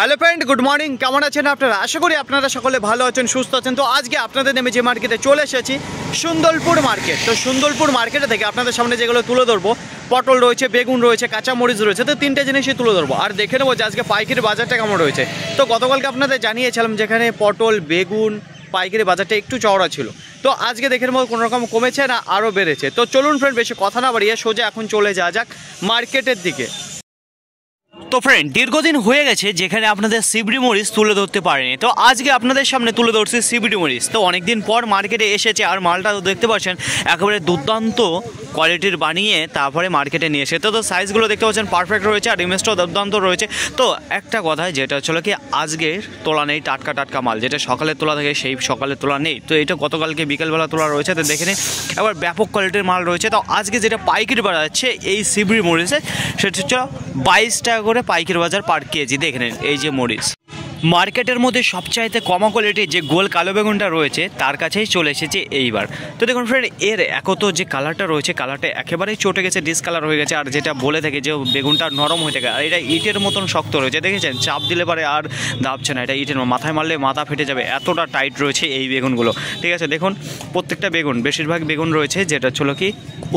Hello friend, good morning. কেমন আছেন আপনারা? আশা করি আপনারা সকলে ভালো আছেন, সুস্থ আছেন। তো আজকে আপনাদের নেমে যে মার্কেটে চলে এসেছি, সুন্দরপুর মার্কেট। তো সুন্দরপুর মার্কেটে থেকে আপনাদের সামনে যেগুলো তুলে ধরবো, পটল রয়েছে, বেগুন রয়েছে, কাঁচামরিচ রয়েছে, তো তিনটে জিনিসই তুলে ধরবো। আর দেখে নেবো যে আজকে পাইকারি বাজারটা কেমন রয়েছে। তো গতকালকে আপনাদের জানিয়েছিলাম যেখানে পটল, বেগুন পাইকারি বাজারটা একটু চওড়া ছিল। তো আজকে দেখে নেবো কোনো রকম কমেছে না আরও বেড়েছে। তো চলুন ফ্রেন্ড, বেশি কথা না বাড়িয়ে সোজা এখন চলে যাওয়া যাক মার্কেটের দিকে। তো ফ্রেন্ড, দীর্ঘদিন হয়ে গেছে যেখানে আপনাদের সিবড়ি মরিচ তুলে ধরতে পারেনি। তো আজকে আপনাদের সামনে তুলে ধরছি সিবড়ি মরিচ। তো অনেকদিন পর মার্কেটে এসেছে, আর মালটা দেখতে পাচ্ছেন একেবারে দুর্দান্ত কোয়ালিটির বানিয়ে তারপরে মার্কেটে নিয়ে এসে। তো সাইজগুলো দেখতে পাচ্ছেন পারফেক্ট রয়েছে, আর ইমেজটাও দুর্দান্ত রয়েছে। তো একটা কথা যেটা হচ্ছিল কি, আজকের তোলা নেই টাটকা মাল, যেটা সকালে তোলা থাকে সেই সকালে তোলা নেই। তো এটা গতকালকে বিকেলবেলা তোলা রয়েছে। তো দেখে নিন, এবার ব্যাপক কোয়ালিটির মাল রয়েছে। তো আজকে যেটা পাইকারি বাজার যাচ্ছে এই সিবড়ি মরিচে, সেটা হচ্ছে 22 টাকা করে পাইকারি বাজার পার কেজি। দেখে নিন, এই যে মরিচ মার্কেটের মধ্যে সবচাইতে কম কোয়ালিটির যে গোল কালো বেগুনটা রয়েছে তার কাছেই চলে এসেছে এইবার। তো দেখুন ফ্রেন্ড, এর একত যে কালারটা রয়েছে, কালারটা একেবারেই চটে গেছে, ডিসকালার হয়ে গেছে। আর যেটা বলে থাকে যে বেগুনটা নরম হয়ে থাকে, আর এটা ইটের মতন শক্ত রয়েছে। দেখেছেন, চাপ দিলে পারে আর দাবছে না, এটা ইটের মাথায় মারলে মাথা ফেটে যাবে, এতটা টাইট রয়েছে এই বেগুনগুলো। ঠিক আছে, দেখুন প্রত্যেকটা বেগুন, বেশিরভাগ বেগুন রয়েছে যেটা ছিল কি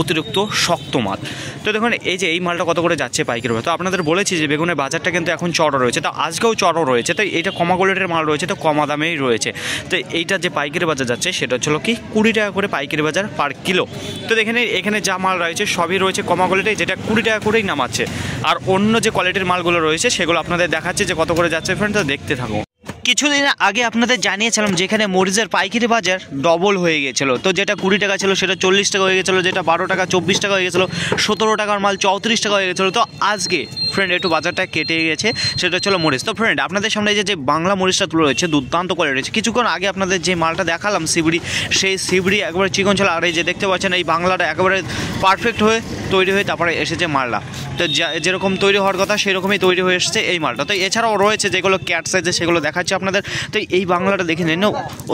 অতিরিক্ত শক্ত মাল। তো দেখুন এই যে এই মালটা কত করে যাচ্ছে পাইকারি। তো আপনাদের বলেছি যে বেগুনের বাজারটা কিন্তু এখন চড়া রয়েছে, তো আজকেও চড়া রয়েছে। তো এটা কমা কোয়ালিটির মাল রয়েছে, তো কমা দামেই রয়েছে। তো এইটা যে পাইকারি বাজার যাচ্ছে সেটা হচ্ছিল কি 20 টাকা করে পাইকারি বাজার পার কিলো। তো দেখেন এখানে যা মাল রয়েছে সবই রয়েছে কমা কোয়ালিটি, যেটা 20 টাকা করেই নামাচ্ছে। আর অন্য যে কোয়ালিটির মালগুলো রয়েছে সেগুলো আপনাদের দেখাচ্ছে যে কত করে যাচ্ছে। ফ্রেন্ড, তো দেখতে থাকুন। কিছুদিন আগে আপনাদের জানিয়েছিলাম যেখানে মরিচের পাইকারি বাজার ডবল হয়ে গেছিলো। তো যেটা 20 টাকা ছিল সেটা 40 টাকা হয়ে গেছিলো, যেটা 12 টাকা 24 টাকা হয়ে গেছিলো, 17 টাকার মাল 34 টাকা হয়ে গেছিলো। তো আজকে ফ্রেন্ড একটু বাজারটা কেটে গেছে, সেটা হচ্ছিল মরিচ। তো ফ্রেন্ড, আপনাদের সামনে যে বাংলা মরিচটা তুলে রয়েছে দুর্দান্ত কোয়ালিটি রয়েছে। কিছুক্ষণ আগে আপনাদের যে মালটা দেখালাম সিবড়ি, সেই সিবড়ি একবারে চিকন ছিল। আর এই যে দেখতে পাচ্ছেন এই বাংলাটা একেবারে পারফেক্ট হয়ে তৈরি হয়ে তারপরে এসেছে মালটা। তো যেরকম তৈরি হওয়ার কথা সেরকমই তৈরি হয়ে এসেছে এই মালটা। তো এছাড়াও রয়েছে যেগুলো ক্যাট সাইজে, সেগুলো দেখাচ্ছে আপনাদের। তো এই বাংলাটা দেখে নিন,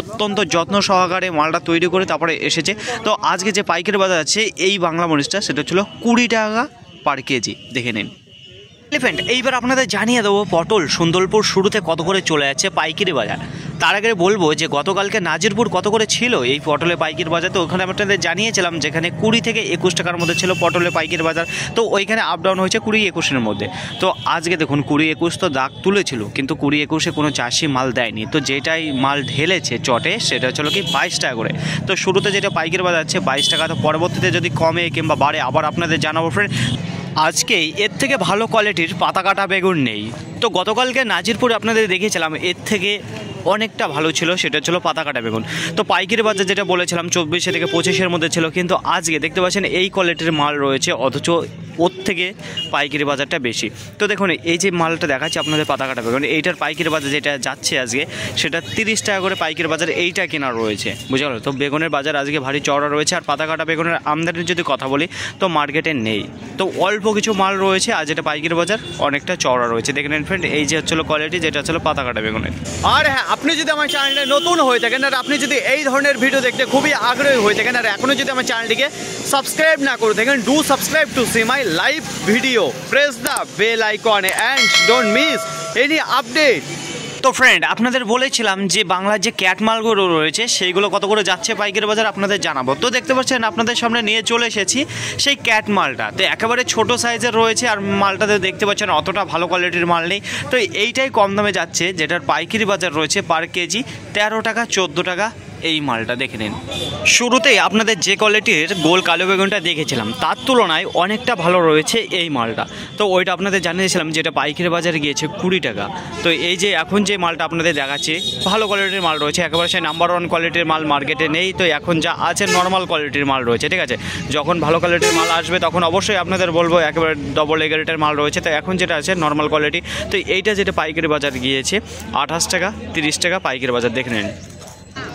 অত্যন্ত যত্ন সহকারে মালটা তৈরি করে তারপরে এসেছে। তো আজকে যে পাইকারি বাজার আছে এই বাংলা মরিচটা, সেটা ছিল 20 টাকা পার কেজি। দেখে নিন। এলিফ্যান্ট, এইবার আপনাদের জানিয়ে দেবো পটল সুন্দরপুর শুরুতে কত করে চলে যাচ্ছে পাইকারি বাজার। তার আগে বলবো যে গতকালকে নাজিরপুর কত করে ছিল এই পটলের পাইকারি বাজার। তো ওখানে আপনাদের জানিয়েছিলাম যেখানে 20 থেকে 21 টাকার মধ্যে ছিল পটলের পাইকারি বাজার। তো ওইখানে আপ ডাউন হয়েছে 20-21-এর মধ্যে। তো আজকে দেখুন 20-21 তো দাগ তুলেছিল, কিন্তু 20-21-এ কোনো চাষি মাল দেয়নি। তো যেটাই মাল ঢেলেছে চটে সেটা হচ্ছিল কি 22 টাকা করে। তো শুরুতে যেটা পাইকারি বাজার আছে 22 টাকা। তো পরবর্তীতে যদি কমে কিংবা বাড়ে আবার আপনাদের জানাবো ফ্রেন্ড। আজকেই এর থেকে ভালো কোয়ালিটির পাতা কাটা বেগুন নেই। তো গতকালকে নাজিরপুরে আপনাদের দেখিয়েছিলাম এর থেকে অনেকটা ভালো ছিল, সেটা ছিল পাতা কাটা বেগুন। তো পাইকারি বাজার যেটা বলেছিলাম 24 থেকে 25-এর মধ্যে ছিল, কিন্তু আজকে দেখতে পাচ্ছেন এই কোয়ালিটির মাল রয়েছে, অথচ ওর থেকে পাইকারি বাজারটা বেশি। তো দেখুন এই যে মালটা দেখাচ্ছি আপনাদের পাতা কাটা বেগুন, এইটার পাইকারি বাজার যেটা যাচ্ছে আজকে সেটা 30 টাকা করে পাইকারি বাজার এইটা কেনা রয়েছে, বুঝতে পারলো। তো বেগুনের বাজার আজকে ভারী চড়া রয়েছে। আর পাতা কাটা বেগুনের আমদানির যদি কথা বলি তো মার্কেটে নেই, তো অল্প কিছু মাল রয়েছে। আর যেটা পাইকারি বাজার অনেকটা চড়া রয়েছে। দেখে নেন ফ্রেন্ড, এই যে হচ্ছিল কোয়ালিটি, যেটা হচ্ছিল পাতা কাটা বেগুনের। আর হ্যাঁ, আপনি যদি আমার চ্যানেলে নতুন হয়ে থাকেন, আর আপনি যদি এই ধরনের ভিডিও দেখতে খুবই আগ্রহী হয়ে থাকেন, আর এখনও যদি আমার চ্যানেলটিকে সাবস্ক্রাইব না করে থাকেন, do subscribe to see my live video, press the bell icon and don't miss any update. তো ফ্রেন্ড, আপনাদের বলেছিলাম যে বাংলার যে ক্যাট মালগুলো রয়েছে সেইগুলো কত করে যাচ্ছে পাইকারি বাজার আপনাদের জানাবো। তো দেখতে পাচ্ছেন আপনাদের সামনে নিয়ে চলে এসেছি সেই ক্যাট মালটা। তো একেবারে ছোট সাইজের রয়েছে, আর মালটাতে দেখতে পাচ্ছেন অতটা ভালো কোয়ালিটির মাল নেই। তো এইটাই কম দামে যাচ্ছে, যেটার পাইকারি বাজার রয়েছে পার কেজি 13 টাকা 14 টাকা। এই মালটা দেখে নিন। শুরুতেই আপনাদের যে কোয়ালিটির গোল কালো বেগুনটা দেখেছিলাম তার তুলনায় অনেকটা ভালো রয়েছে এই মালটা। তো ওইটা আপনাদের জানিয়েছিলাম যেটা পাইকারি বাজারে গিয়েছে 20 টাকা। তো এই যে এখন যে মালটা আপনাদের দেখাচ্ছে ভালো কোয়ালিটির মাল রয়েছে, একেবারে সেই নাম্বার 1 কোয়ালিটির মাল মার্কেটে নেই। তো এখন যা আছে নর্মাল কোয়ালিটির মাল রয়েছে, ঠিক আছে। যখন ভালো কোয়ালিটির মাল আসবে তখন অবশ্যই আপনাদের বলবো একেবারে ডবল এগারেটের মাল রয়েছে। তো এখন যেটা আছে নর্মাল কোয়ালিটি। তো এইটা যেটা পাইকারি বাজার গিয়েছে 28 টাকা 30 টাকা পাইকারি বাজার, দেখে নিন।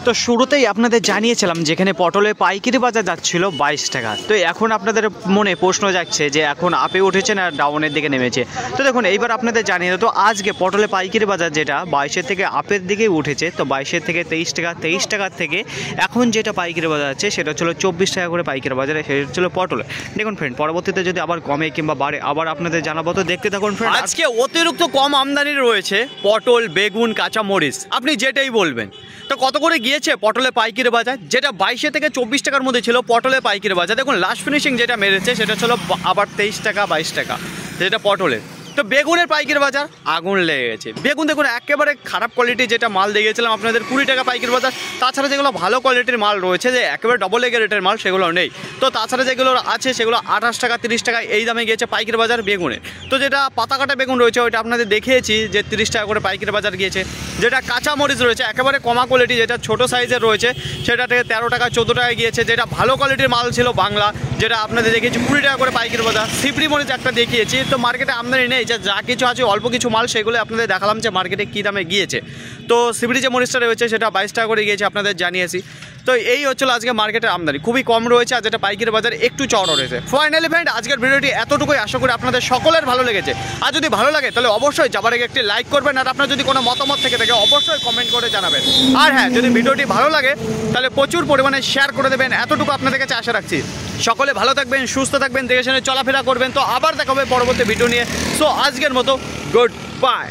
তো শুরুতেই আপনাদের জানিয়েছিলাম যেখানে পটলের পাইকারি বাজার যাচ্ছিল 22 টাকা। তো এখন আপনাদের মনে প্রশ্ন যাচ্ছে যে এখন আপে উঠেছে না ডাউনের দিকে নেমেছে। তো দেখুন এইবার আপনাদের জানিয়ে তো আজকে পটলের পাইকারি বাজার যেটা 22 থেকে আপের দিকে উঠেছে। তো 22 থেকে 23 টাকা, 23 টাকার থেকে এখন যেটা পাইকারি বাজার আছে সেটা হচ্ছিল 24 টাকা করে পাইকারি বাজারে, সেটা হচ্ছিল পটল। দেখুন ফ্রেন্ড, পরবর্তীতে যদি আবার কমে কিংবা বাড়ে আবার আপনাদের জানাবো, তো দেখতে থাকুন ফ্রেন্ড। আজকে অতিরিক্ত কম আমদানি রয়েছে পটল, বেগুন, কাঁচা মরিচ, আপনি যেটাই বলবেন। তো কত করে গিয়েছে পটলের পাইকারি বাজার, যেটা 22 থেকে 24 টাকার মধ্যে ছিল পটলের পাইকারি বাজার। দেখুন লাস্ট ফিনিশিং যেটা মেরেছে সেটা ছিল আবার 23 টাকা, 22 টাকা যেটা পটলের। তো বেগুনের পাইকারি বাজার আগুন লেগে গেছে। বেগুন দেখুন একেবারে খারাপ কোয়ালিটির যেটা মাল দিয়ে গেছিলাম আপনাদের 20 টাকা পাইকারি বাজার। তাছাড়া যেগুলো ভালো কোয়ালিটির মাল রয়েছে, যে একেবারে ডবল এগের রেটের মাল, সেগুলো নেই। তো তাছাড়া যেগুলো আছে সেগুলো 28 টাকা, 30 টাকা এই দামে গিয়েছে পাইকারি বাজার বেগুনের। তো যেটা পাতা কাটা বেগুন রয়েছে ওইটা আপনাদের দেখিয়েছি যে 30 টাকা করে পাইকারি বাজার গিয়েছে। যেটা কাঁচা মরিচ রয়েছে একেবারে কমা কোয়ালিটি, যেটা ছোটো সাইজের রয়েছে সেটা থেকে 13 টাকা, 14 টাকায় গিয়েছে। যেটা ভালো কোয়ালিটির মাল ছিল বাংলা, যেটা আপনাদের দেখিয়েছি 20 টাকা করে পাইকারি বাজার। সিপড়ি মরিচ একটা দেখিয়েছি। তো মার্কেটে আমদানি নেই, যা কিছু আছে অল্প কিছু মাল, সেগুলো আপনাদের দেখালাম যে মার্কেটে কী দামে গিয়েছে। তো সিপড়ি যে মরিচটা রয়েছে সেটা 22 টাকা করে গিয়েছে, আপনাদের জানিয়েছি। তো এই হচ্ছিল আজকে মার্কেটের আমদানি, খুবই কম রয়েছে, আর যেটা পাইকারি বাজার একটু চড়া রয়েছে। ফাইনালি ফ্রেন্ড, আজকের ভিডিওটি এতটুকুই, আশা করি আপনাদের সকলের ভালো লেগেছে। আর যদি ভালো লাগে তাহলে অবশ্যই যাবার আগে একটি লাইক করবেন, আর আপনার যদি কোনো মতামত থেকে থাকে অবশ্যই কমেন্ট করে জানাবেন। আর হ্যাঁ, যদি ভিডিওটি ভালো লাগে তাহলে প্রচুর পরিমাণে শেয়ার করে দেবেন, এতটুকু আপনাদের কাছে আশা রাখছি। সকলে ভালো থাকবেন, সুস্থ থাকবেন, দেখে শুনে চলাফেরা করবেন। তো আবার দেখা হবে পরবর্তী ভিডিও নিয়ে। সো আজকের মতো গুড বাই।